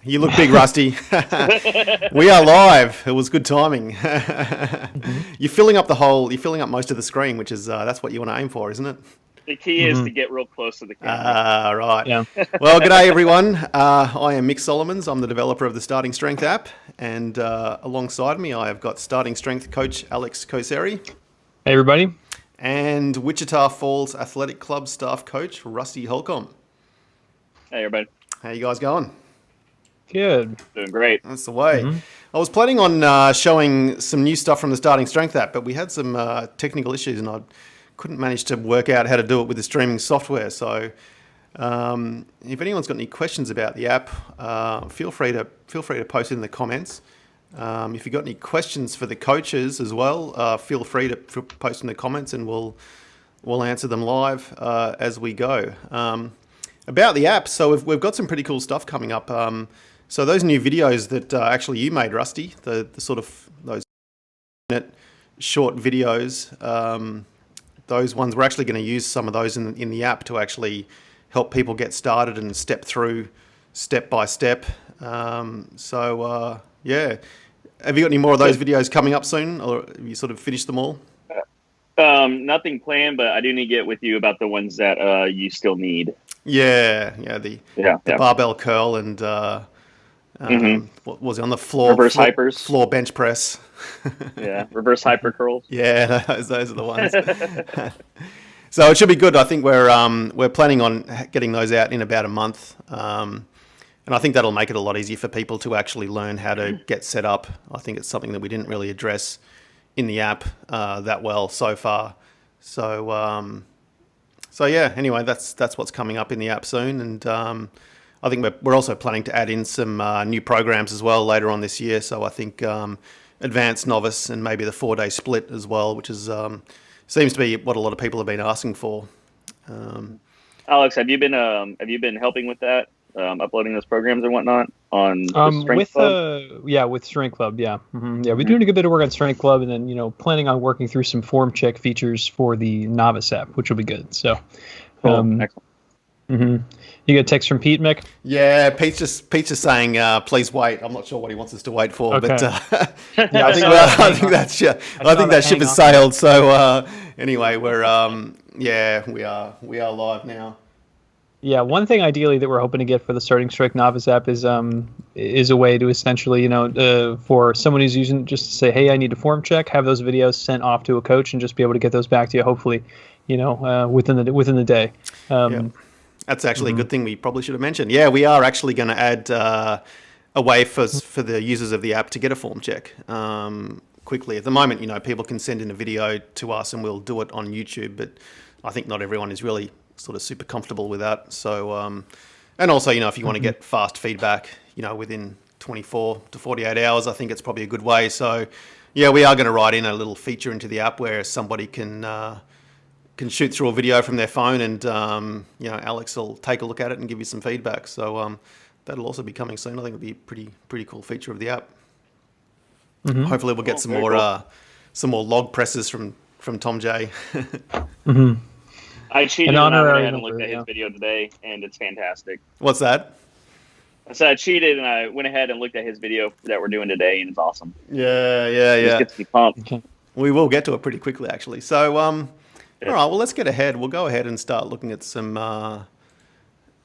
You look big, Rusty. We are live. It was good timing. You're filling up You're filling up most of the screen, which is that's what you want to aim for, isn't it? The key is to get real close to the camera. Right. Yeah. Well, g'day everyone. I am Mick Solomons. I'm the developer of the Starting Strength app, and alongside me, I have got Starting Strength coach Alex Koseri. Hey, everybody. And Wichita Falls Athletic Club staff coach Rusty Holcomb. Hey, everybody. How you guys going? Good. Doing great. That's the way. I was planning on showing some new stuff from the Starting Strength app, but we had some technical issues, and I couldn't manage to work out how to do it with the streaming software. So, if anyone's got any questions about the app, feel free to post it in the comments. If you've got any questions for the coaches as well, feel free to post in the comments, and we'll answer them live as we go. About the app, so we've got some pretty cool stuff coming up. So those new videos that actually you made, Rusty, the sort of those minute short videos, those ones, we're actually going to use some of those in the app to actually help people get started and step through step by step. Yeah. Have you got any more of those videos coming up soon, or have you sort of finished them all? Nothing planned, but I do need to get with you about the ones that you still need. The barbell curl and what was it on the floor? Reverse hypers. Floor bench press. Yeah, reverse hyper curls. Yeah, those are the ones. So it should be good. I think we're planning on getting those out in about a month, and I think that'll make it a lot easier for people to actually learn how to get set up. I think it's something that we didn't really address in the app that well so far. So yeah. Anyway, that's what's coming up in the app soon, and I think we're also planning to add in some new programs as well later on this year. So I think advanced, novice, and maybe the 4-day split as well, which is seems to be what a lot of people have been asking for. Alex, have you been helping with that, uploading those programs and whatnot on Strength Club? With Strength Club, yeah. Yeah, we're doing a good bit of work on Strength Club, and then planning on working through some form check features for the novice app, which will be good. So, Excellent. You get a text from Pete, Mick? Yeah, Pete's just saying, please wait. I'm not sure what he wants us to wait for, okay. but I think that ship has sailed. So anyway, we are live now. Yeah, one thing ideally that we're hoping to get for the Starting Strength Novice app is a way to essentially, for someone who's using, just to say, hey, I need a form check, have those videos sent off to a coach and just be able to get those back to you, hopefully, within the day. That's actually a good thing we probably should have mentioned. Yeah, we are actually going to add a way for the users of the app to get a form check quickly. At the moment, people can send in a video to us and we'll do it on YouTube, but I think not everyone is really sort of super comfortable with that. So, and also, if you want to get fast feedback, within 24 to 48 hours, I think it's probably a good way. So, yeah, we are going to write in a little feature into the app where somebody can shoot through a video from their phone, and Alex will take a look at it and give you some feedback. So that'll also be coming soon. I think it'll be a pretty cool feature of the app. Hopefully, we'll get some more log presses from Tom J. I cheated and I went ahead and looked at his video today, and it's fantastic. What's that? I said I cheated and I went ahead and looked at his video that we're doing today, and it's awesome. Yeah. It gets me pumped. We will get to it pretty quickly, actually. So, all right, well, let's get ahead. We'll go ahead and start looking at some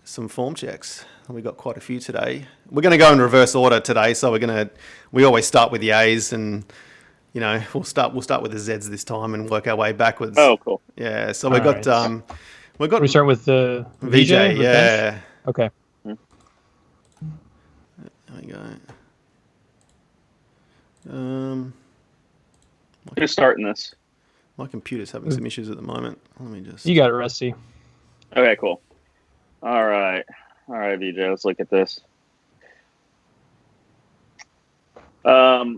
form checks. We've got quite a few today. We're going to go in reverse order today, so we always start with the A's, and we'll start with the Z's this time and work our way backwards. Oh, cool. Yeah, so we start with the VJ. Yeah. Bench? Okay. There we go. Who's starting this? My computer's having some issues at the moment. Let me just... You got it, Rusty. Okay, cool. All right, VJ, let's look at this. Let's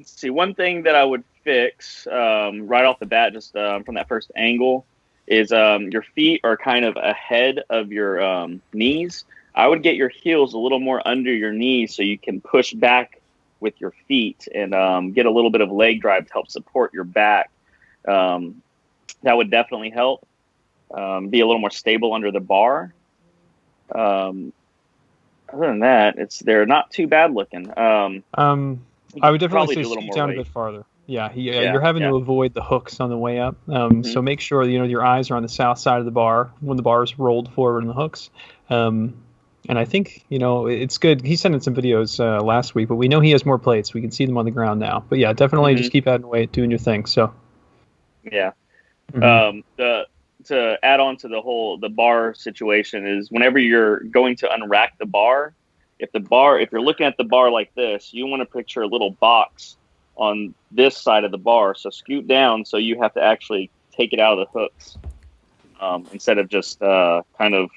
see. One thing that I would fix right off the bat, just from that first angle, is your feet are kind of ahead of your knees. I would get your heels a little more under your knees so you can push back with your feet and get a little bit of leg drive to help support your back. That would definitely help. Be a little more stable under the bar. other than that, they're not too bad looking. I would definitely probably say do a little scoot more down a weight. bit farther. Yeah, Yeah, you're having yeah. to avoid the hooks on the way up. So make sure your eyes are on the south side of the bar when the bar is rolled forward in the hooks. And I think it's good. He sent in some videos last week, but we know he has more plates. We can see them on the ground now. But yeah, definitely just keep adding weight, doing your thing. So Yeah. Mhm. To add on to the bar situation is whenever you're going to unrack the bar, if you're looking at the bar like this, you want to picture a little box on this side of the bar. So scoot down so you have to actually take it out of the hooks instead of just kind of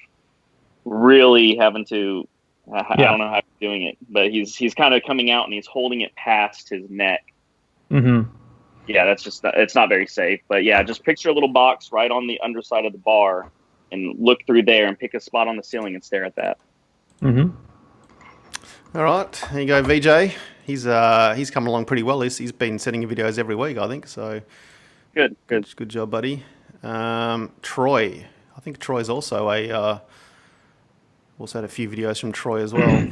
really having to. I don't know how he's doing it, but he's kind of coming out and he's holding it past his neck. Mm-hmm. Yeah, it's not very safe. But yeah, just picture a little box right on the underside of the bar and look through there and pick a spot on the ceiling and stare at that. Mm-hmm. All right, there you go, VJ. He's coming along pretty well. He's been sending videos every week, I think. So Good. good job, buddy. Troy, I think Troy's also also had a few videos from Troy as well.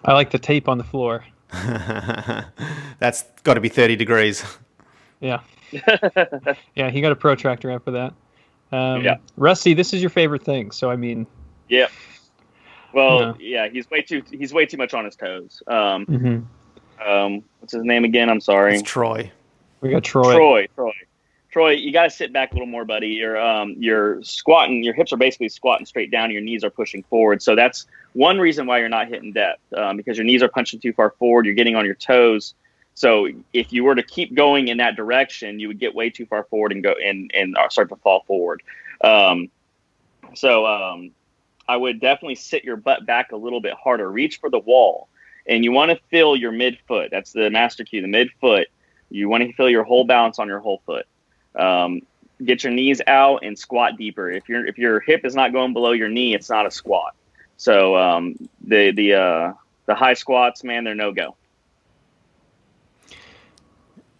I like the tape on the floor. That's got to be 30 degrees. Yeah. Yeah, he got a protractor out for that. Yeah. Rusty, this is your favorite thing. So I mean. Yeah. Well, yeah, he's way too much on his toes. What's his name again? I'm sorry. It's Troy. We got Troy. Troy, you got to sit back a little more, buddy. You're squatting. Your hips are basically squatting straight down. Your knees are pushing forward. So that's one reason why you're not hitting depth because your knees are punching too far forward. You're getting on your toes. So if you were to keep going in that direction, you would get way too far forward and go and start to fall forward. I would definitely sit your butt back a little bit harder. Reach for the wall, and you want to feel your midfoot. That's the master key, the midfoot. You want to feel your whole balance on your whole foot. Get your knees out and squat deeper. If your hip is not going below your knee, it's not a squat. So the high squats, man, they're no go.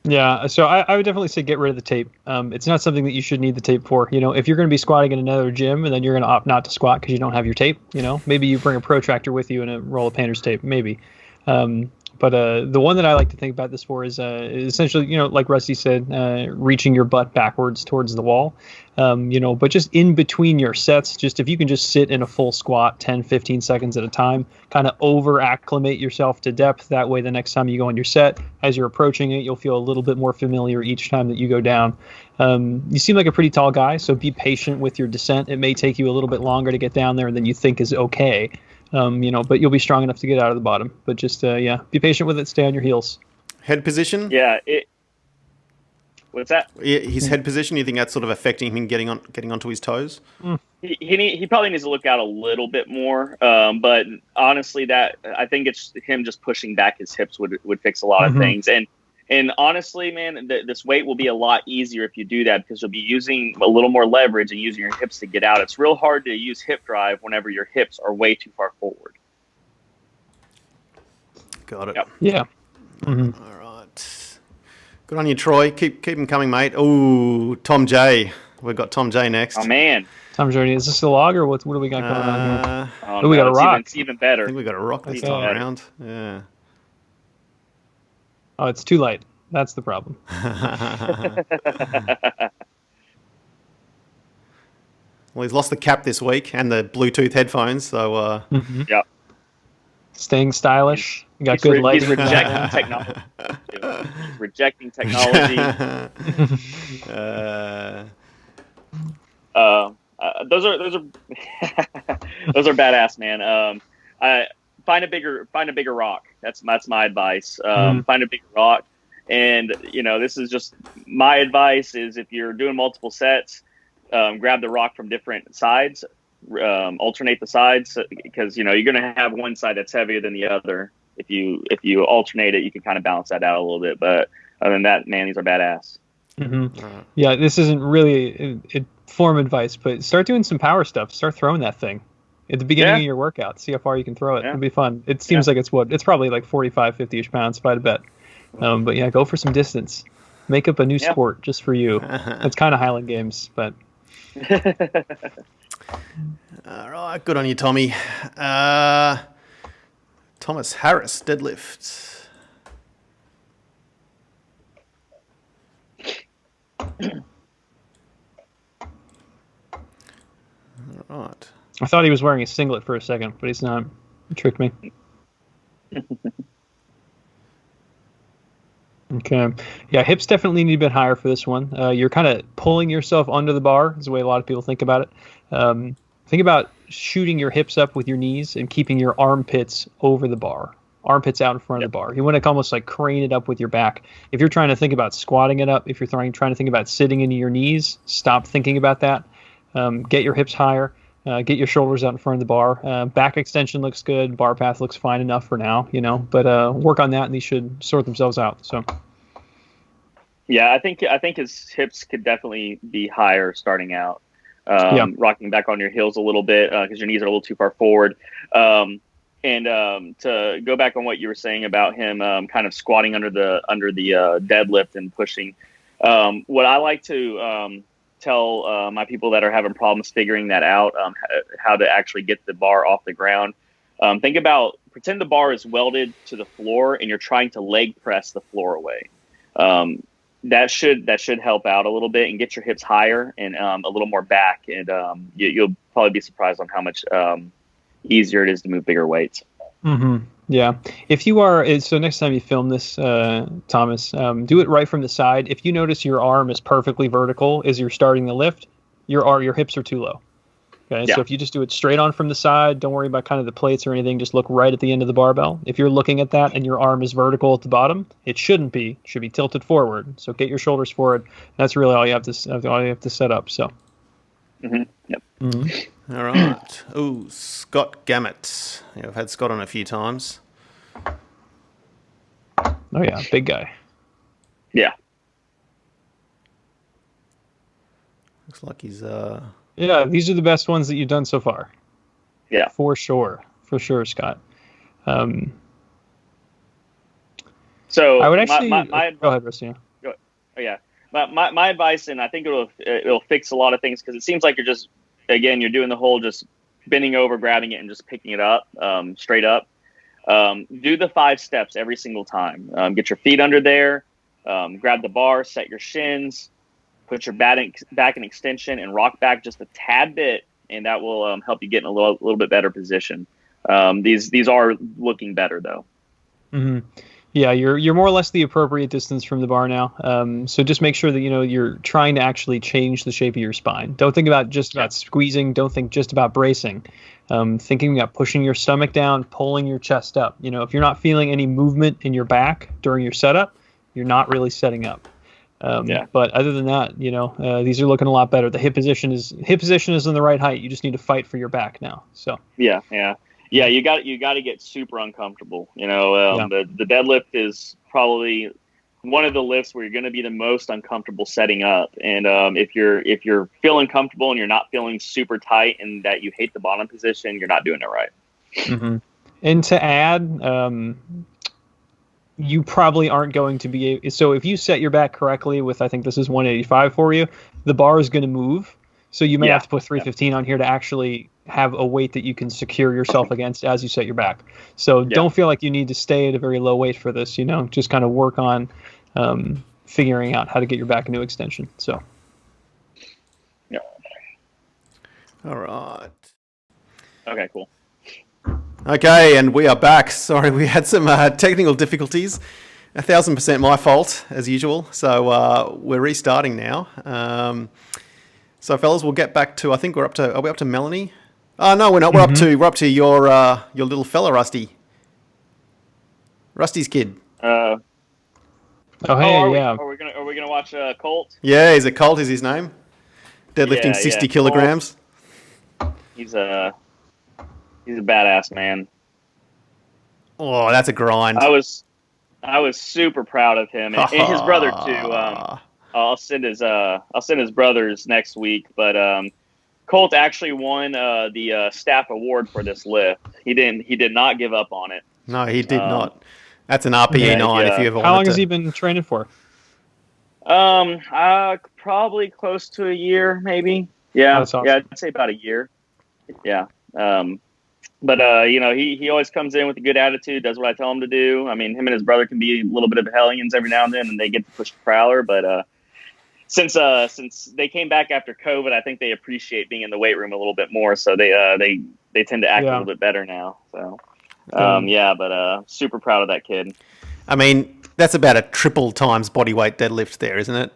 Yeah, so I would definitely say get rid of the tape. It's not something that you should need the tape for. If you're going to be squatting in another gym and then you're going to opt not to squat because you don't have your tape, maybe you bring a protractor with you and a roll of painter's tape, maybe. But the one that I like to think about this for is essentially, like Rusty said, reaching your butt backwards towards the wall. But just in between your sets, just if you can just sit in a full squat 10, 15 seconds at a time, kind of over acclimate yourself to depth. That way, the next time you go on your set, as you're approaching it, you'll feel a little bit more familiar each time that you go down. You seem like a pretty tall guy, so be patient with your descent. It may take you a little bit longer to get down there than you think is okay. But you'll be strong enough to get out of the bottom. But just, be patient with it. Stay on your heels. Head position? Yeah. What's that? His head position, you think that's sort of affecting him getting onto his toes? He probably needs to look out a little bit more. But honestly, I think it's him just pushing back his hips would fix a lot of things. And honestly, man, this weight will be a lot easier if you do that because you'll be using a little more leverage and using your hips to get out. It's real hard to use hip drive whenever your hips are way too far forward. Got it. Yep. Yeah. All right. Good on you, Troy. Keep them coming, mate. Oh, Tom J. We've got Tom J next. Oh, man. Tom Journey, is this a log or what do we got going on here? Oh, we got a rock. It's even better. I think we got a rock this time around. Yeah. Oh, it's too light. That's the problem. Well, he's lost the cap this week and the Bluetooth headphones, so... Yep. Staying stylish. You got He's good lighting. He's rejecting technology. He's rejecting technology. Those are those are badass, man. Find a bigger rock. That's my advice. Find a bigger rock, and this is just my advice. Is if you're doing multiple sets, grab the rock from different sides, alternate the sides because you're going to have one side that's heavier than the other. If you alternate it, you can kind of balance that out a little bit. But other than that, man, these are badass. Yeah, this isn't really form advice, but start doing some power stuff. Start throwing that thing at the beginning of your workout. See how far you can throw it. It'll be fun. It seems like it's probably like 45, 50-ish pounds, if I had to bet. But yeah, go for some distance. Make up a new sport just for you. It's kind of Highland Games, but... All right, good on you, Tommy. Thomas Harris, deadlift. All right. I thought he was wearing a singlet for a second, but he's not. He tricked me. Okay. Yeah, hips definitely need a bit higher for this one. You're kind of pulling yourself under the bar, is the way a lot of people think about it. Think about shooting your hips up with your knees and keeping your armpits over the bar. Armpits out in front of the bar. You want to almost like crane it up with your back. If you're trying to think about squatting it up, if you're trying to think about sitting into your knees, stop thinking about that. Get your hips higher. Get your shoulders out in front of the bar. Back extension looks good. Bar path looks fine enough for now, but work on that and these should sort themselves out. So. Yeah, I think his hips could definitely be higher starting out. Rocking back on your heels a little bit because your knees are a little too far forward. And to go back on what you were saying about him kind of squatting under the deadlift and pushing, what I like to tell my people that are having problems figuring that out, how to actually get the bar off the ground. Pretend the bar is welded to the floor and you're trying to leg press the floor away. That should help out a little bit and get your hips higher and a little more back, and you'll probably be surprised on how much easier it is to move bigger weights. Mm-hmm. Yeah. If you are, so next time you film this, Thomas, do it right from the side. If you notice your arm is perfectly vertical as you're starting the lift, your hips are too low. Okay. Yeah. So if you just do it straight on from the side, don't worry about kind of the plates or anything. Just look right at the end of the barbell. If you're looking at that and your arm is vertical at the bottom, it shouldn't be. It should be tilted forward. So get your shoulders forward. That's really all you have to set up. So. Mm-hmm. Yep. Mm-hmm. All right. Oh, Scott Gammett. Yeah, I've had Scott on a few times. Oh yeah, big guy. Yeah. Looks like he's Yeah, these are the best ones that you've done so far. Yeah. For sure, Scott. So I would actually go ahead, Rusty. Yeah. My advice, and I think it'll fix a lot of things because it seems like you're doing the whole just bending over, grabbing it, and just picking it up straight up. Do the 5 steps every single time. Get your feet under there, grab the bar, set your shins, put your back in extension, and rock back just a tad bit, and that will help you get in a little bit better position. These are looking better though. Mm-hmm. Yeah, you're more or less the appropriate distance from the bar now. So just make sure that you're trying to actually change the shape of your spine. Don't think about squeezing. Don't think just about bracing. Thinking about pushing your stomach down, pulling your chest up. If you're not feeling any movement in your back during your setup, you're not really setting up. But other than that, these are looking a lot better. The hip position is in the right height. You just need to fight for your back now. So yeah. You got to get super uncomfortable. The deadlift is probably one of the lifts where you're going to be the most uncomfortable setting up. And if you're feeling comfortable and you're not feeling super tight and that you hate the bottom position, you're not doing it right. Mm-hmm. And to add, you probably aren't going to be. So if you set your back correctly with, I think this is 185 for you, the bar is going to move. So you may have to put 315 on here to actually have a weight that you can secure yourself against as you set your back. So don't feel like you need to stay at a very low weight for this, just kind of work on figuring out how to get your back into extension. So. Yeah. All right. Okay, cool. Okay, and we are back. Sorry, we had some technical difficulties. 1,000% my fault, as usual. So we're restarting now. So, fellas, we'll get back to. I think are we up to Melanie? Oh no, we're not. We're up to your little fella, Rusty. Rusty's kid. Yeah. Are we gonna watch Colt? Yeah, is it Colt? Is his name? Deadlifting 60 kilograms. Colt, he's a badass man. Oh, that's a grind. I was super proud of him and his brother too. I'll send his brothers next week, but Colt actually won the staff award for this lift. He did not give up on it. No, he did not. That's an RPE 9 if you ever want to. How long has he been training for? Probably close to a year, maybe. Yeah, That's awesome. yeah, I'd say about a year. Yeah. But he always comes in with a good attitude, does what I tell him to do. I mean, him and his brother can be a little bit of hellions every now and then, and they get to push the prowler. But since they came back after COVID, I think they appreciate being in the weight room a little bit more. So they tend to act a little bit better now. So super proud of that kid. I mean, that's about a triple times body weight deadlift there, isn't it?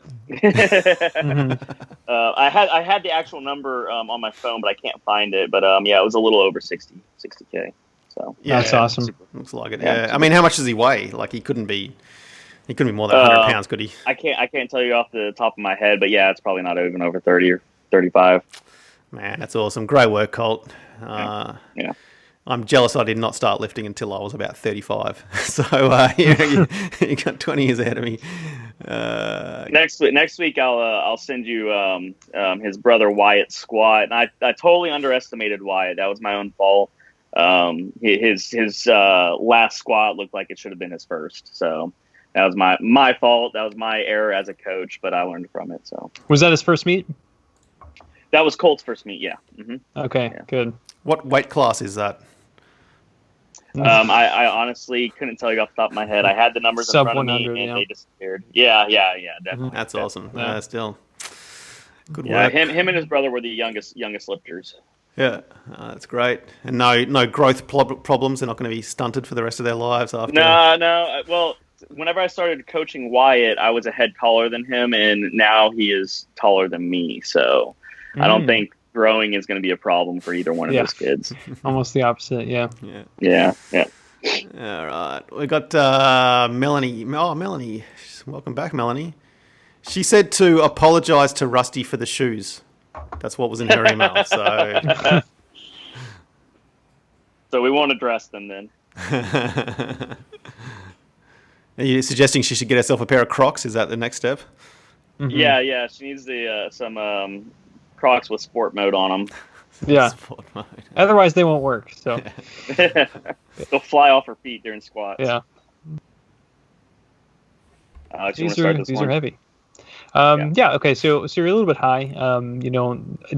I had the actual number on my phone, but I can't find it. But it was a little over 60K. So Yeah, that's awesome. Looks like it. Yeah. I mean, how much does he weigh? Like he couldn't be more than 100 pounds, could he? I can't tell you off the top of my head, but yeah, it's probably not even over 30 or 35. Man, that's awesome. Great work, Colt. Yeah. I'm jealous I did not start lifting until I was about 35. So you got 20 years ahead of me. Next week I'll send you his brother Wyatt's squat, and I totally underestimated Wyatt. That was my own fault. His last squat looked like it should have been his first, so that was my fault. That was my error as a coach, but I learned from it. So was that his first meet? That was Colt's first meet. Yeah. Mm-hmm. Okay. Yeah. Good. What weight class is that? I honestly couldn't tell you off the top of my head. I had the numbers in front of me, and they disappeared. Yeah, definitely. That's awesome. Still, good work. Yeah, him and his brother were the youngest lifters. Yeah, that's great. And no growth problems. They're not going to be stunted for the rest of their lives after. No. Well, whenever I started coaching Wyatt, I was a head taller than him, and now he is taller than me. So I don't think growing is going to be a problem for either one of those kids. Almost the opposite, yeah. All right. We got Melanie. Oh, Melanie. Welcome back, Melanie. She said to apologize to Rusty for the shoes. That's what was in her email. So we won't address them then. Are you suggesting she should get herself a pair of Crocs? Is that the next step? Mm-hmm. Yeah. She needs some Crocs with sport mode on them. Yeah. Otherwise, they won't work. So they'll fly off her feet during squats. Yeah. These are heavy. Okay. So you're a little bit high.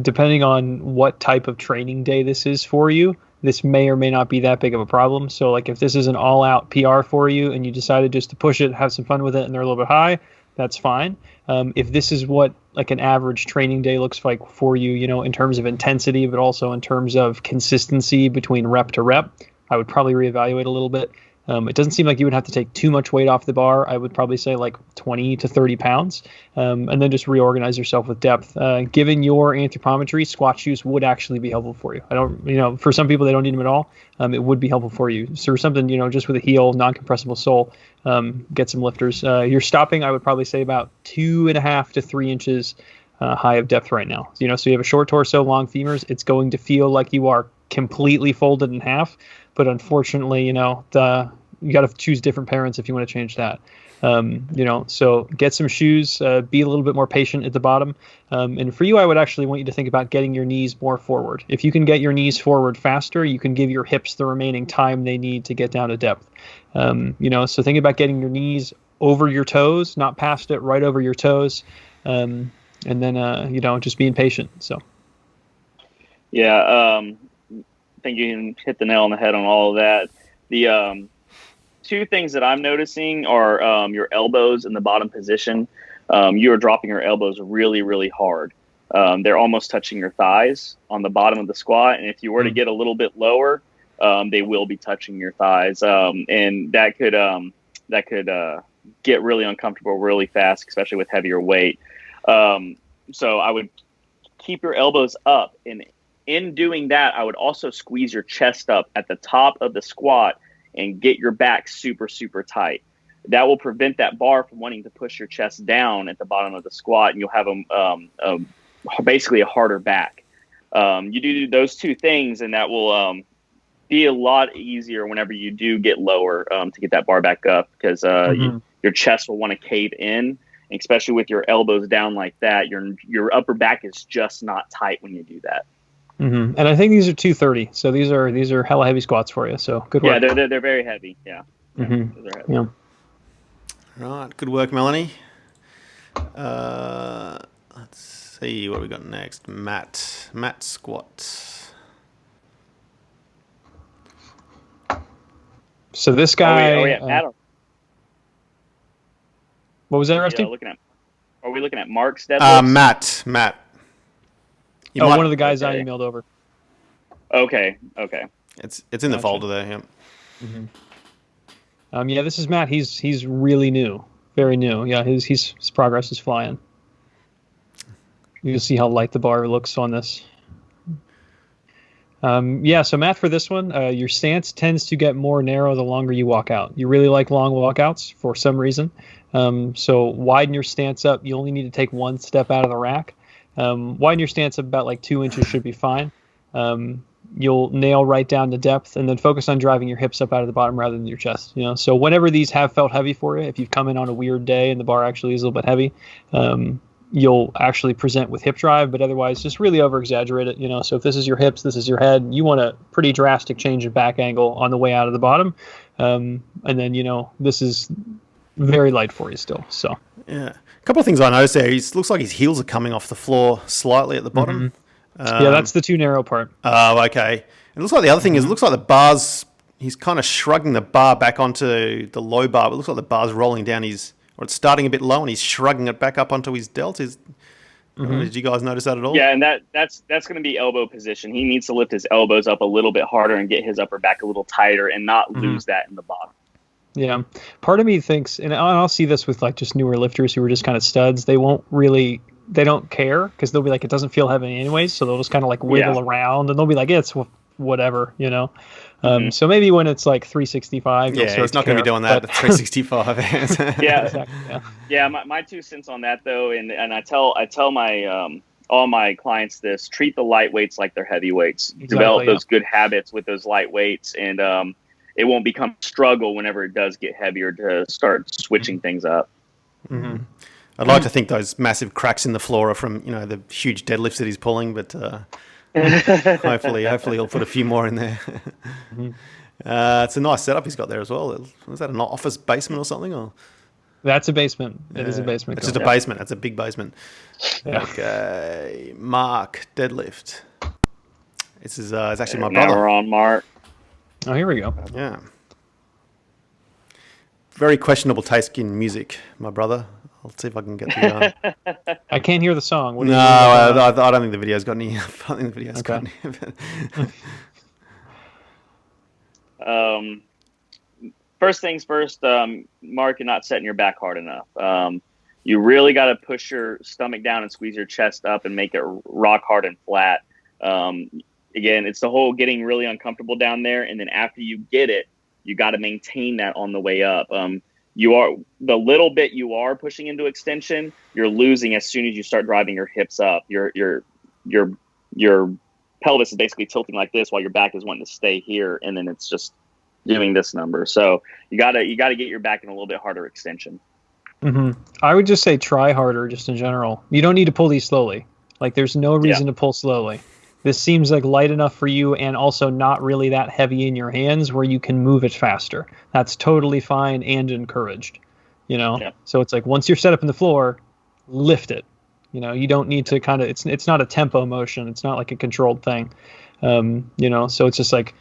Depending on what type of training day this is for you, this may or may not be that big of a problem. So like if this is an all-out PR for you and you decided just to push it, have some fun with it, and they're a little bit high, that's fine. If this is what like an average training day looks like for you, in terms of intensity, but also in terms of consistency between rep to rep, I would probably reevaluate a little bit. It doesn't seem like you would have to take too much weight off the bar. I would probably say like 20 to 30 pounds, and then just reorganize yourself with depth. Given your anthropometry, squat shoes would actually be helpful for you. I don't, for some people, they don't need them at all. It would be helpful for you. So something, just with a heel, non-compressible sole, get some lifters. Your stopping, I would probably say about 2.5 to 3 inches high of depth right now. So you have a short torso, long femurs. It's going to feel like you are completely folded in half. But unfortunately, you got to choose different parents if you want to change that. So get some shoes, be a little bit more patient at the bottom. And for you, I would actually want you to think about getting your knees more forward. If you can get your knees forward faster, you can give your hips the remaining time they need to get down to depth. So think about getting your knees over your toes, not past it, right over your toes. And then, just being patient. So. Yeah. I think you can hit the nail on the head on all of that. The two things that I'm noticing are your elbows in the bottom position. You are dropping your elbows really, really hard. They're almost touching your thighs on the bottom of the squat. And if you were to get a little bit lower, they will be touching your thighs. And that could get really uncomfortable really fast, especially with heavier weight. So I would keep your elbows up, and in doing that, I would also squeeze your chest up at the top of the squat and get your back super, super tight. That will prevent that bar from wanting to push your chest down at the bottom of the squat, and you'll have basically a harder back. You do those two things, and that will be a lot easier whenever you do get lower to get that bar back up, because your chest will want to cave in, and especially with your elbows down like that, your upper back is just not tight when you do that. Mm-hmm. And I think these are 230, so these are hella heavy squats for you. So good work. Yeah, they're very heavy. Yeah. Mm-hmm. They're heavy. Yeah. Right, good work, Melanie. Let's see what we got next. Matt squat. So this guy. Adam. What was that, Rusty? Are we looking at Mark's deadlifts? Matt. One of the guys I emailed over. Okay. It's in the folder there. Yeah. Yeah, this is Matt. He's really new, very new. Yeah, his progress is flying. You can see how light the bar looks on this. So Matt, for this one, your stance tends to get more narrow the longer you walk out. You really like long walkouts for some reason. So widen your stance up. You only need to take one step out of the rack. Widen your stance up about like 2 inches should be fine. You'll nail right down to depth, and then focus on driving your hips up out of the bottom rather than your chest. So whenever these have felt heavy for you, if you've come in on a weird day and the bar actually is a little bit heavy, you'll actually present with hip drive, but otherwise just really over exaggerate it. So if this is your hips, this is your head, you want a pretty drastic change in back angle on the way out of the bottom. And then, this is very light for you still. So yeah, a couple of things I noticed there. It looks like his heels are coming off the floor slightly at the bottom. Yeah, that's the too narrow part. Oh, okay. It looks like the other thing is, it looks like the bars, he's kind of shrugging the bar back onto the low bar, but it looks like the bar's rolling down or it's starting a bit low and he's shrugging it back up onto his delt. Did you guys notice that at all? Yeah, and that's going to be elbow position. He needs to lift his elbows up a little bit harder and get his upper back a little tighter and not lose that in the bottom. Yeah. Part of me thinks, and I'll see this with like just newer lifters who are just kind of studs, they don't care because they'll be like, it doesn't feel heavy anyways. So they'll just kind of like wiggle around and they'll be like, yeah, it's whatever, So maybe when it's like 365, yeah, he's not going to be doing that at 365. Exactly, yeah. My 2 cents on that though, and I tell my all my clients this: treat the light weights like they're heavyweights. Develop those good habits with those light weights, and it won't become a struggle whenever it does get heavier to start switching things up. Mm-hmm. I'd like to think those massive cracks in the floor are from the huge deadlifts that he's pulling, but hopefully he'll put a few more in there. It's a nice setup he's got there as well. Was that an office basement or something? Or that's a basement. It is a basement. It's just a basement. It's a big basement. Yeah. Okay, Mark deadlift. This is it's actually my brother. Now we're on Mark. Oh, here we go. Yeah. Very questionable taste in music, my brother. I'll see if I can get the... I can't hear the song. What I don't think the video's got any... I don't think the video's got any. First things first, Mark, you're not setting your back hard enough. You really got to push your stomach down and squeeze your chest up and make it rock hard and flat. Again, it's the whole getting really uncomfortable down there, and then after you get it, you got to maintain that on the way up. You are the little bit you are pushing into extension, you're losing as soon as you start driving your hips up. Your pelvis is basically tilting like this while your back is wanting to stay here, and then it's just doing this number. So you gotta get your back in a little bit harder extension. Mm-hmm. I would just say try harder, just in general. You don't need to pull these slowly. Like there's no reason to pull slowly. This seems like light enough for you and also not really that heavy in your hands where you can move it faster. That's totally fine and encouraged, Yeah. So it's like once you're set up in the floor, lift it. You don't need to kind of, it's not a tempo motion. It's not like a controlled thing. So it's just like,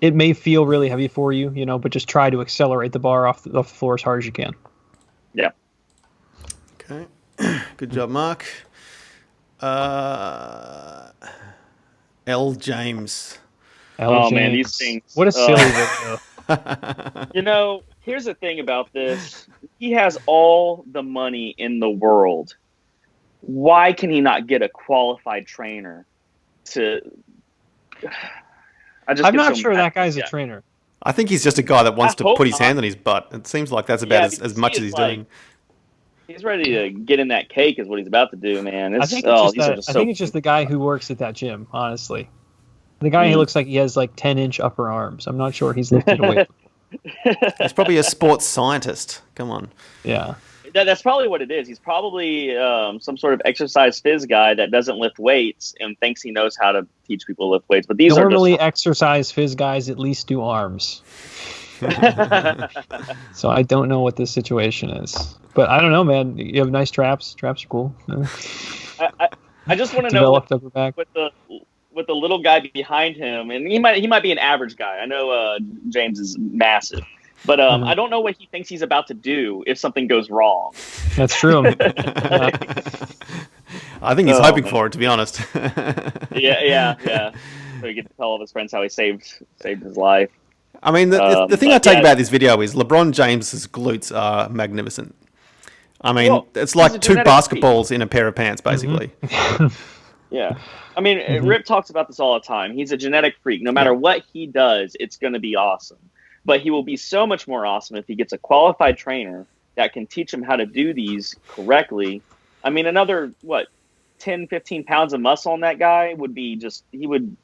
it may feel really heavy for you, but just try to accelerate the bar off the floor as hard as you can. Yeah. Okay. Good job, Mark. L. James. James. Man, these things. What a silly video. Here's the thing about this. He has all the money in the world. Why can he not get a qualified trainer to... I'm not sure that guy's a trainer. I think he's just a guy that wants to put his hand on his butt. It seems like that's about as much as he's doing. He's ready to get in that cake is what he's about to do, man. I think it's just the guy who works at that gym, honestly. The guy who looks like he has like 10-inch upper arms. I'm not sure he's lifted a weight. He's probably a sports scientist. Come on. Yeah. That's probably what it is. He's probably some sort of exercise phys guy that doesn't lift weights and thinks he knows how to teach people to lift weights. But these normally exercise phys guys at least do arms. So I don't know what this situation is, but I don't know, man. You have nice traps. Traps are cool. I just want to know developed upper back. with the little guy behind him, and he might be an average guy. I know James is massive, but I don't know what he thinks he's about to do if something goes wrong. That's true. I think he's hoping for it, to be honest. Yeah. So he gets to tell all of his friends how he saved his life. I mean, the thing I take about this video is LeBron James's glutes are magnificent. I mean, it's like two basketballs in a pair of pants, basically. Yeah. I mean, Rip talks about this all the time. He's a genetic freak. No matter what he does, it's going to be awesome. But he will be so much more awesome if he gets a qualified trainer that can teach him how to do these correctly. I mean, another, 10, 15 pounds of muscle on that guy would be just, he would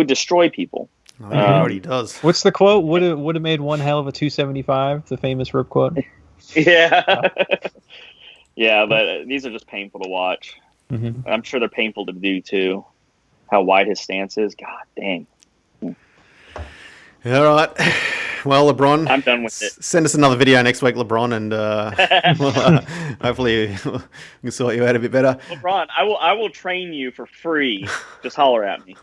destroy people. I think he already does. What's the quote? Would have made one hell of a 275, the famous Rip quote. Yeah. Yeah, but these are just painful to watch. Mm-hmm. I'm sure they're painful to do, too. How wide his stance is. God dang. All right. Well, LeBron, I'm done with it. Send us another video next week, LeBron, and hopefully we can sort you out a bit better. LeBron, I will train you for free. Just holler at me.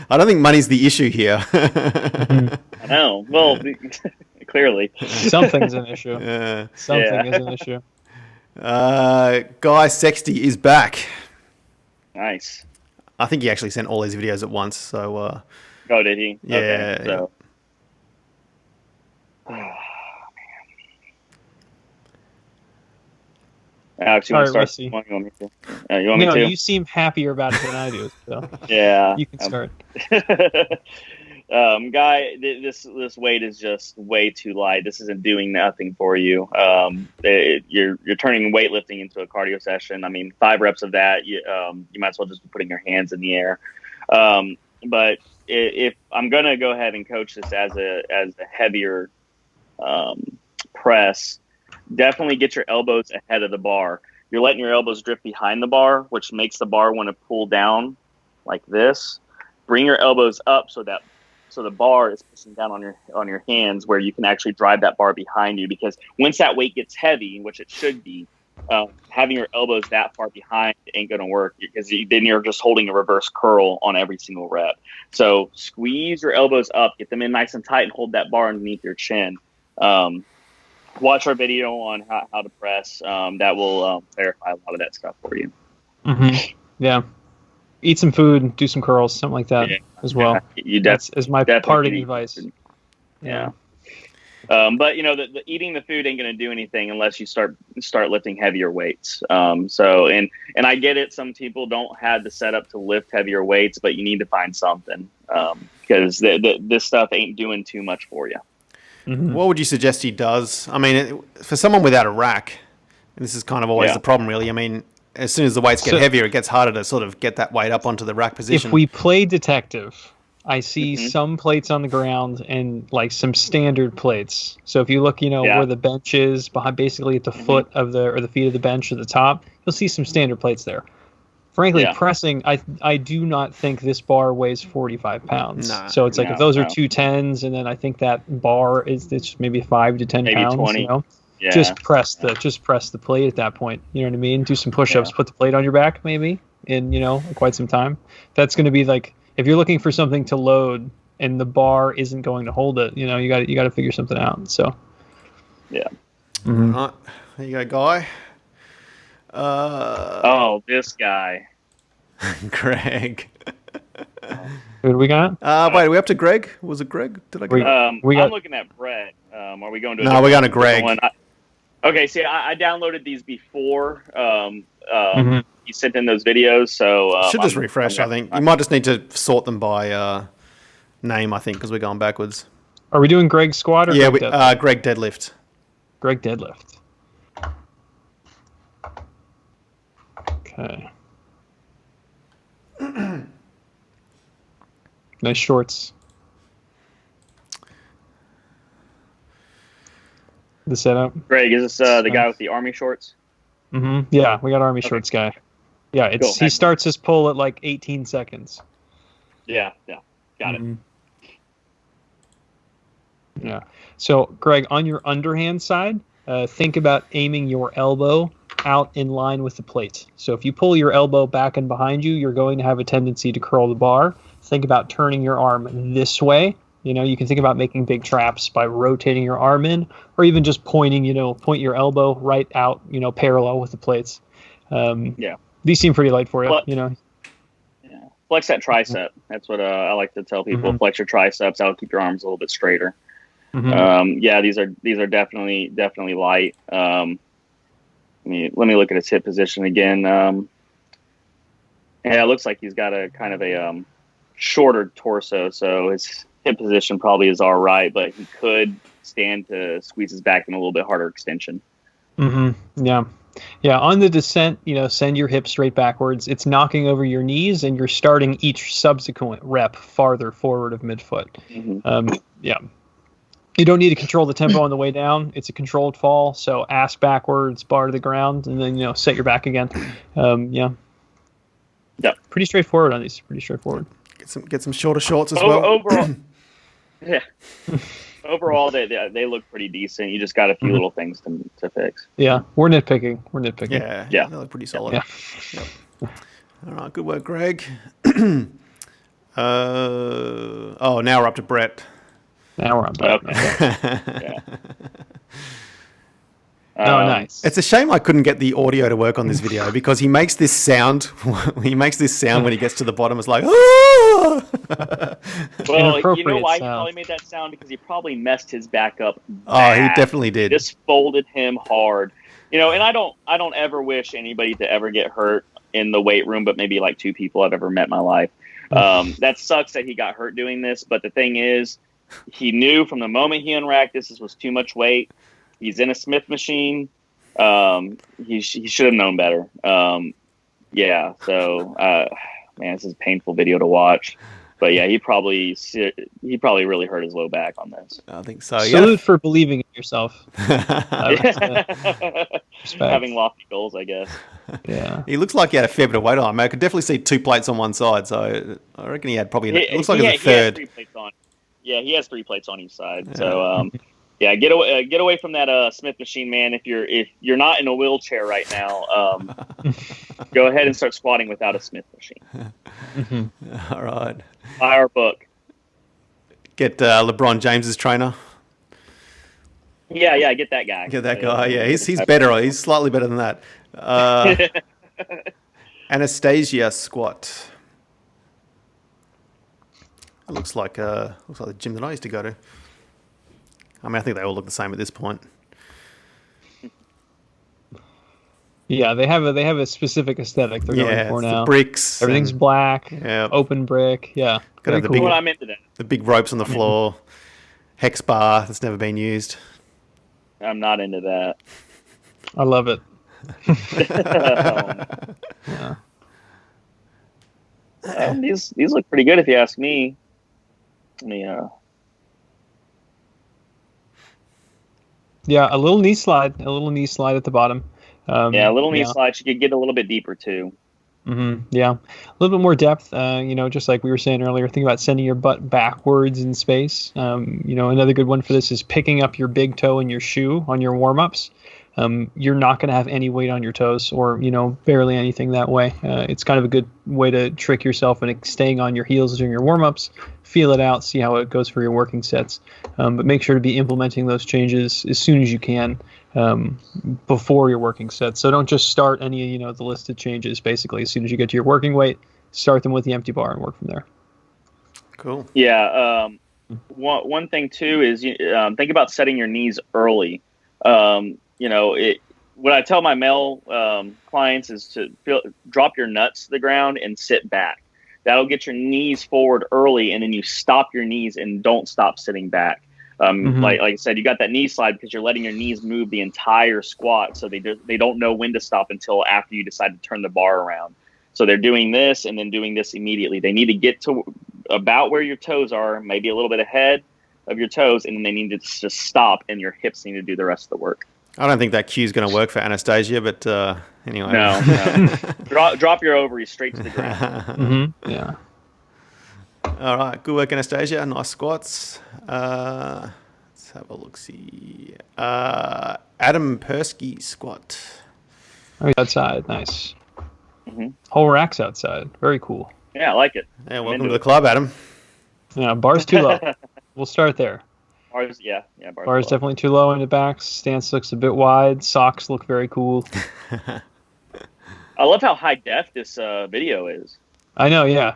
I don't think money's the issue here. I know. Well, clearly. Something's an issue. Something is an issue. Guy Sexty is back. Nice. I think he actually sent all these videos at once, so... Oh, did he? Yeah. Okay, so. Alex, you want to start? You want me to? You want me to? You seem happier about it than I do. So yeah. You can start. Guy, this weight is just way too light. This isn't doing nothing for you. You're turning weightlifting into a cardio session. I mean, 5 reps of that, you might as well just be putting your hands in the air. But if I'm gonna go ahead and coach this as a heavier press, definitely get your elbows ahead of the bar. You're letting your elbows drift behind the bar, which makes the bar want to pull down like this. Bring your elbows up so the bar is pushing down on your hands, where you can actually drive that bar behind you. Because once that weight gets heavy, which it should be, having your elbows that far behind ain't going to work, because then you're just holding a reverse curl on every single rep. So squeeze your elbows up, get them in nice and tight, and hold that bar underneath your chin. Watch our video on how to press. That will clarify a lot of that stuff for you. Mm-hmm. Yeah. Eat some food, do some curls, something like that as well. That's my parting advice. Yeah. But the eating the food ain't going to do anything unless you start lifting heavier weights. And I get it. Some people don't have the setup to lift heavier weights, but you need to find something, because this stuff ain't doing too much for you. Mm-hmm. What would you suggest he does? I mean, for someone without a rack, and this is kind of always the problem, really. I mean, as soon as the weights get heavier, it gets harder to sort of get that weight up onto the rack position. If we play detective, I see some plates on the ground and like some standard plates. So if you look, where the bench is, behind, basically at the foot of the feet of the bench at the top, you'll see some standard plates there. Frankly, pressing, I do not think this bar weighs 45 pounds. So it's like if those are 210s, and then I think that bar it's maybe 5 to 10 pounds. 20. Yeah. Just press the plate at that point. You know what I mean? Do some push-ups, put the plate on your back maybe in quite some time. That's going to be like, if you're looking for something to load and the bar isn't going to hold it, you got to figure something out. So yeah. Mm-hmm. All right. There you go, Guy. This guy. Greg. Who do we got? Wait, are we up to Greg? Was it Greg? Did I get I'm looking at Brett. Are we going to? No, we're going to Greg. Okay, see, I downloaded these before. You sent in those videos, so should just refresh. I think you might just need to sort them by name. I think, because we're going backwards. Are we doing Greg squat or Greg deadlift? Greg deadlift. Greg deadlift. Okay. Nice shorts. The setup. Greg, is this the guy with the army shorts? Mm-hmm. Yeah, we got army shorts guy. Yeah, it's he starts his pull at like 18 seconds. Yeah, got it. Yeah. So, Greg, on your underhand side, think about aiming your elbow out in line with the plate. So if you pull your elbow back and behind you, you're going to have a tendency to curl the bar. Think about turning your arm this way. You can think about making big traps by rotating your arm in, or even just pointing, point your elbow right out, parallel with the plates. These seem pretty light for you, Yeah. Flex that tricep. That's what I like to tell people. Flex your triceps. That'll keep your arms a little bit straighter. These are definitely light. Let me look at his hip position again. It looks like he's got a kind of a shorter torso, so his hip position probably is all right, but he could stand to squeeze his back in a little bit harder extension. Yeah, on the descent, send your hips straight backwards. It's knocking over your knees, and you're starting each subsequent rep farther forward of midfoot. You don't need to control the tempo on the way down. It's a controlled fall, so ass backwards, bar to the ground, and then, set your back again. Pretty straightforward on these. Pretty straightforward. Get some shorter shorts as well. Overall, Overall, they look pretty decent. You just got a few little things to fix. Yeah, we're nitpicking. Yeah, they look pretty solid. Yeah. Yep. All right, good work, Greg. Now we're up to Brett. Now we're on Brett. Okay. Nice. It's a shame I couldn't get the audio to work on this video because he makes this sound. He makes this sound when he gets to the bottom. It's like, ah! Well, you know why he probably made that sound? Because he probably messed his back up bad. Oh, he definitely did. Just folded him hard. And I don't ever wish anybody to ever get hurt in the weight room, but maybe like 2 people I've ever met in my life. That sucks that he got hurt doing this, but the thing is, he knew from the moment he unracked this was too much weight. He's in a Smith machine. He should have known better. Man, this is a painful video to watch. But yeah, he probably really hurt his low back on this. I think so. Salute for believing in yourself. Having lofty goals, I guess. Yeah. He looks like he had a fair bit of weight on him. I could definitely see 2 plates on one side, so I reckon he had probably. It looks like it was a third. He has 3 plates on. Yeah, he has 3 plates on each side. Yeah. So get away from that Smith machine, man. If you're not in a wheelchair right now, go ahead and start squatting without a Smith machine. All right. Buy our book. Get LeBron James's trainer. Yeah, get that guy. Get that guy. Yeah, he's better. He's slightly better than that. Anastasia squat. It looks like the gym that I used to go to. I mean, I think they all look the same at this point. Yeah, they have a specific aesthetic they're going for now. The bricks. Everything's black. Open brick. Yeah. Got the big, I'm into that. The big ropes on the floor. Hex bar that's never been used. I'm not into that. I love it. These look pretty good if you ask me. Yeah, a little knee slide at the bottom. A little knee slide. You could get a little bit deeper too. Yeah, a little bit more depth. Just like we were saying earlier, think about sending your butt backwards in space. Another good one for this is picking up your big toe in your shoe on your warm-ups. You're not going to have any weight on your toes or, barely anything that way. It's kind of a good way to trick yourself into staying on your heels during your warm-ups. Feel it out, see how it goes for your working sets. But make sure to be implementing those changes as soon as you can before your working sets. So don't just start any, the listed changes. Basically, as soon as you get to your working weight, start them with the empty bar and work from there. Cool. Yeah. One thing, too, is think about setting your knees early. What I tell my male clients is to drop your nuts to the ground and sit back. That'll get your knees forward early, and then you stop your knees and don't stop sitting back. Like I said, you got that knee slide because you're letting your knees move the entire squat, so they don't know when to stop until after you decide to turn the bar around. So they're doing this and then doing this immediately. They need to get to about where your toes are, maybe a little bit ahead of your toes, and then they need to just stop, and your hips need to do the rest of the work. I don't think that cue is going to work for Anastasia, but anyway. No. Drop your ovaries straight to the ground. Yeah. All right. Good work, Anastasia. Nice squats. Let's have a look-see. Adam Persky squat. Oh, he's outside. Nice. Mm-hmm. Whole rack's outside. Very cool. Yeah, I like it. Yeah, I'm welcome into to the it. club, Adam. Yeah, bar's too low. We'll start there. Bars, yeah, Bar's definitely too low in the back. Stance looks a bit wide. Socks look very cool. I love how high def this video is. I know, yeah.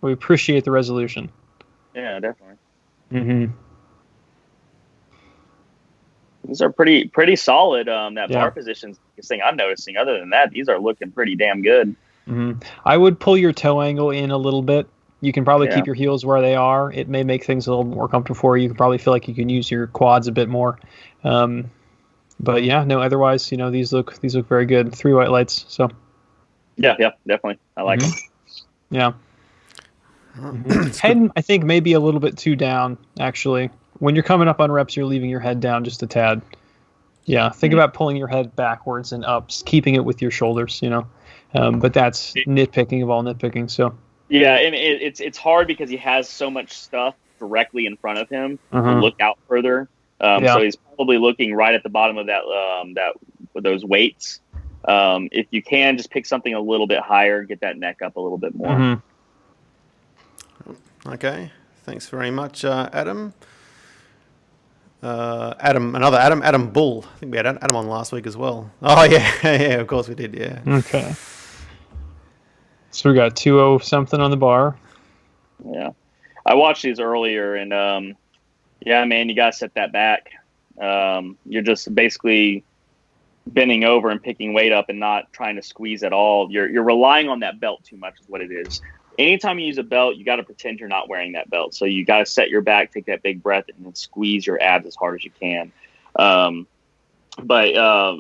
We appreciate the resolution. Yeah, definitely. Mm-hmm. These are pretty solid. That Yeah. bar position's the biggest thing I'm noticing. Other than that, these are looking pretty damn good. Mm-hmm. I would pull your toe angle in a little bit. You can probably Yeah. keep your heels where they are. It may make things a little more comfortable for you. You can probably feel like you can use your quads a bit more. But yeah, no. Otherwise, these look very good. 3 white lights. So Yeah, definitely. I like them. yeah. Head, I think, maybe a little bit too down. Actually, when you're coming up on reps, you're leaving your head down just a tad. Yeah, think about pulling your head backwards and up, keeping it with your shoulders. But that's nitpicking of all nitpicking. So. Yeah, and it's hard because he has so much stuff directly in front of him to look out further. Yeah. So he's probably looking right at the bottom of that with those weights. If you can, just pick something a little bit higher, get that neck up a little bit more. Mm-hmm. Okay, thanks very much, Adam. Adam Bull. I think we had Adam on last week as well. Oh yeah, yeah, of course we did. Yeah. Okay. So we got 2-0 something on the bar. Yeah, I watched these earlier, and yeah, man, you gotta set that back. You're just basically bending over and picking weight up and not trying to squeeze at all. You're relying on that belt too much is what it is. Anytime you use a belt, you got to pretend you're not wearing that belt. So you got to set your back, take that big breath, and then squeeze your abs as hard as you can. But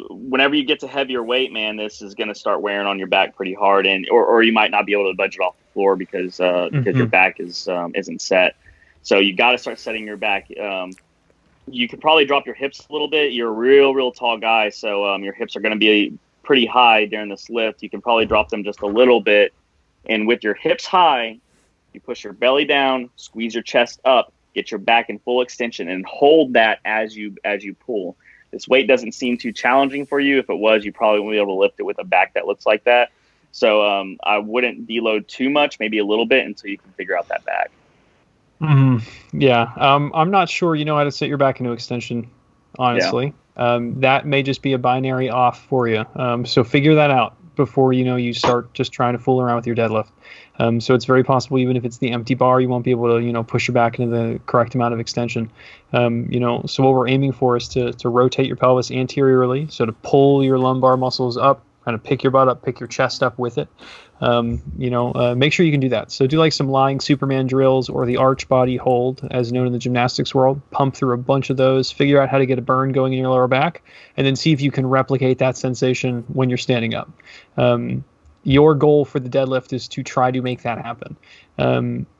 whenever you get to heavier weight, man, this is going to start wearing on your back pretty hard, or you might not be able to budge it off the floor because your back isn't set. So you got to start setting your back. You could probably drop your hips a little bit. You're a real tall guy, so your hips are going to be pretty high during this lift. You can probably drop them just a little bit. And with your hips high, you push your belly down, squeeze your chest up, get your back in full extension, and hold that as you pull. This weight doesn't seem too challenging for you. If it was, you probably wouldn't be able to lift it with a back that looks like that. So I wouldn't deload too much, maybe a little bit, until you can figure out that back. Yeah. I'm not sure you know how to set your back into extension, honestly. Yeah. That may just be a binary off for you. So figure that out before you start just trying to fool around with your deadlift. So it's very possible, even if it's the empty bar, you won't be able to push your back into the correct amount of extension. So what we're aiming for is to rotate your pelvis anteriorly, so to pull your lumbar muscles up, kind of pick your butt up, pick your chest up with it. Make sure you can do that. So do like some lying Superman drills or the arch body hold, as known in the gymnastics world. Pump through a bunch of those, figure out how to get a burn going in your lower back, and then see if you can replicate that sensation when you're standing up. Your goal for the deadlift is to try to make that happen.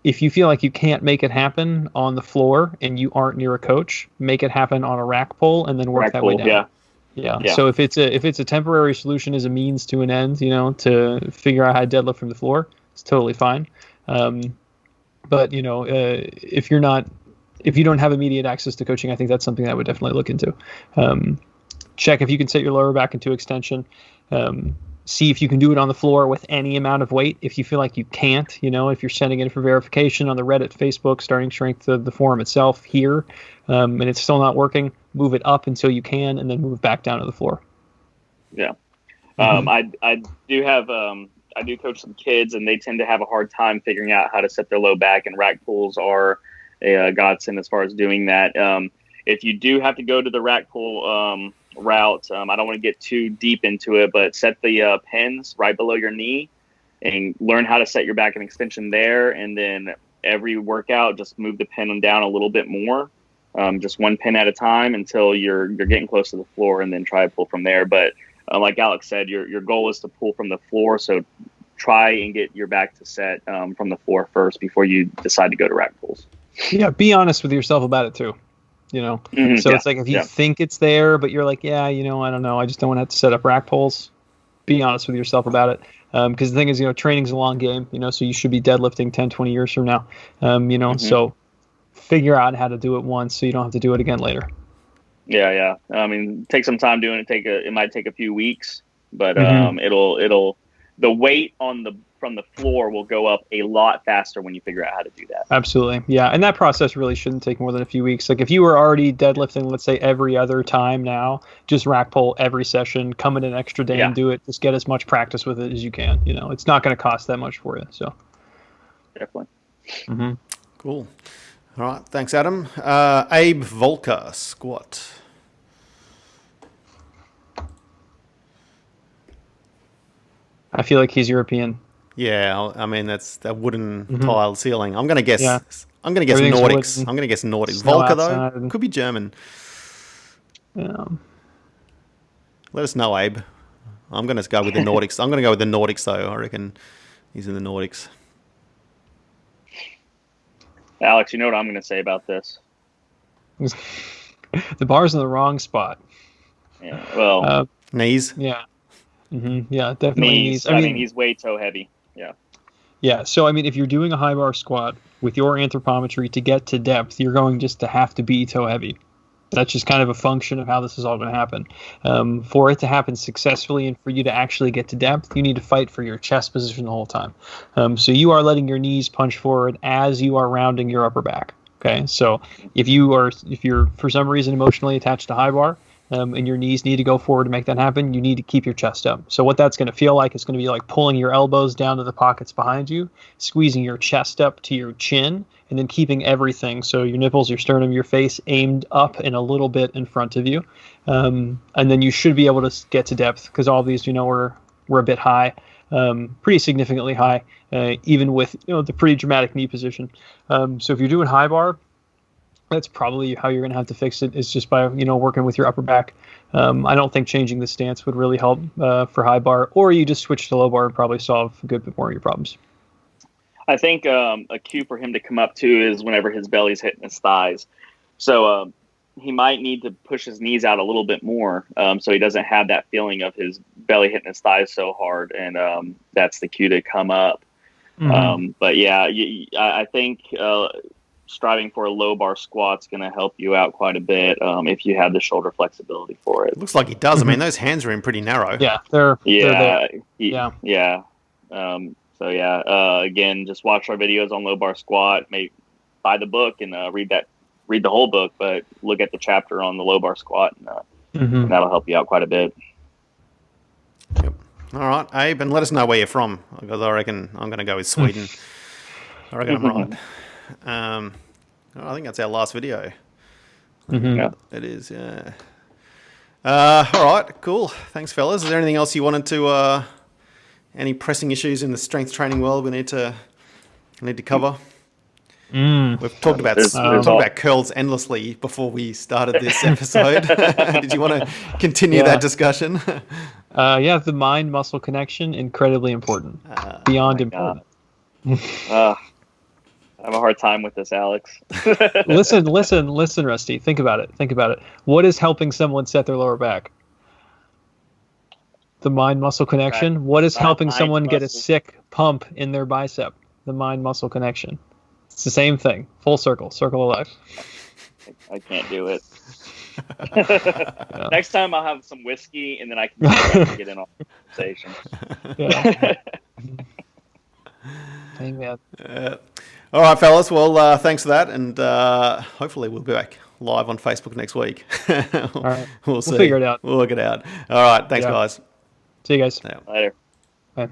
If you feel like you can't make it happen on the floor and you aren't near a coach, make it happen on a rack pull and then work that way down. Yeah. So if it's a temporary solution as a means to an end, to figure out how to deadlift from the floor, it's totally fine. But if you don't have immediate access to coaching, I think that's something that I would definitely look into. Check if you can set your lower back into extension. See if you can do it on the floor with any amount of weight. If you feel like you can't, if you're sending it for verification on the Reddit, Facebook, Starting Strength, the forum itself here, and it's still not working, move it up until you can, and then move back down to the floor. Yeah. I do coach some kids, and they tend to have a hard time figuring out how to set their low back, and rack pulls are a godsend as far as doing that. If you do have to go to the rack pull route, I don't want to get too deep into it, but set the pins right below your knee and learn how to set your back and extension there. And then every workout, just move the pin down a little bit more, just one pin at a time until you're getting close to the floor, and then try to pull from there. But like Alex said, your goal is to pull from the floor. So try and get your back to set from the floor first before you decide to go to rack pulls. Yeah. Be honest with yourself about it too. It's like if you think it's there, but you're like, I don't know, I just don't want to have to set up rack pulls. Be honest with yourself about it. Because the thing is, training's a long game, so you should be deadlifting 10, 20 years from now. So figure out how to do it once so you don't have to do it again later. Yeah. I mean, take some time doing it. It might take a few weeks. but Mhm. it'll the weight from the floor will go up a lot faster when you figure out how to do that. Absolutely. Yeah. And that process really shouldn't take more than a few weeks. Like if you were already deadlifting, let's say every other time now, just rack pull every session, come in an extra day and do it. Just get as much practice with it as you can. You know, it's not going to cost that much for you. So Definitely. Mhm. Cool. All right. Thanks, Adam. Abe Volker, squat. I feel like he's European. Yeah, I mean that's that wooden Mhm. tiled ceiling. I'm gonna guess. Yeah. I'm gonna guess Everything's Nordics. wooden, I'm gonna guess Nordics. snow Volker outside. though could be German. Yeah. Let us know, Abe. I'm gonna go with the Nordics. I'm gonna go with the Nordics though. I reckon he's in the Nordics. Alex, you know what I'm going to say about this? The bar's in the wrong spot. Yeah. Well, Knees. Yeah. Yeah, definitely knees. knees. I mean, he's way toe heavy. Yeah. Yeah, so I mean, if you're doing a high bar squat with your anthropometry to get to depth, you're going just to have to be toe heavy. That's just kind of a function of how this is all going to happen. For it to happen successfully and for you to actually get to depth, you need to fight for your chest position the whole time. So you are letting your knees punch forward as you are rounding your upper back. Okay, so if you're for some reason emotionally attached to high bar, and your knees need to go forward to make that happen, you need to keep your chest up. So what that's going to feel like is going to be like pulling your elbows down to the pockets behind you, squeezing your chest up to your chin, and then keeping everything, so your nipples, your sternum, your face, aimed up and a little bit in front of you. And then you should be able to get to depth, because all of these, we're a bit high, pretty significantly high, even with the pretty dramatic knee position. So if you're doing high bar, that's probably how you're going to have to fix it, is just by working with your upper back. I don't think changing the stance would really help for high bar, or you just switch to low bar and probably solve a good bit more of your problems. I think a cue for him to come up to is whenever his belly's hitting his thighs. So he might need to push his knees out a little bit more, so he doesn't have that feeling of his belly hitting his thighs so hard, and that's the cue to come up. Mm-hmm. But yeah, I think striving for a low bar squat's going to help you out quite a bit if you have the shoulder flexibility for it. It looks like he does. I mean, those hands are in pretty narrow. Yeah, they're there. So again, just watch our videos on low bar squat. Maybe buy the book and read the whole book, but look at the chapter on the low bar squat, and that'll help you out quite a bit. Yep. All right, Abe, and let us know where you're from, because I reckon I'm going to go with Sweden. I reckon I'm right. I think that's our last video. Yeah. It is, yeah. All right, cool. Thanks, fellas. Is there anything else you wanted to, any pressing issues in the strength training world we need to cover? We've talked about curls endlessly before we started this episode. Did you want to continue that discussion? The mind-muscle connection, incredibly important. Beyond important. I have a hard time with this, Alex. Listen, Rusty. Think about it. What is helping someone set their lower back? The mind-muscle connection. Right. What is helping someone get a muscle. sick pump in their bicep? The mind-muscle connection. It's the same thing. Full circle of life. I can't do it. Next time I'll have some whiskey, and then I can get in on the conversation. Yeah. Hey, man. All right, fellas. Well, thanks for that, and hopefully we'll be back live on Facebook next week. All right. We'll see. We'll figure it out. We'll work it out. All right. Thanks, guys. See you guys. Later. Bye.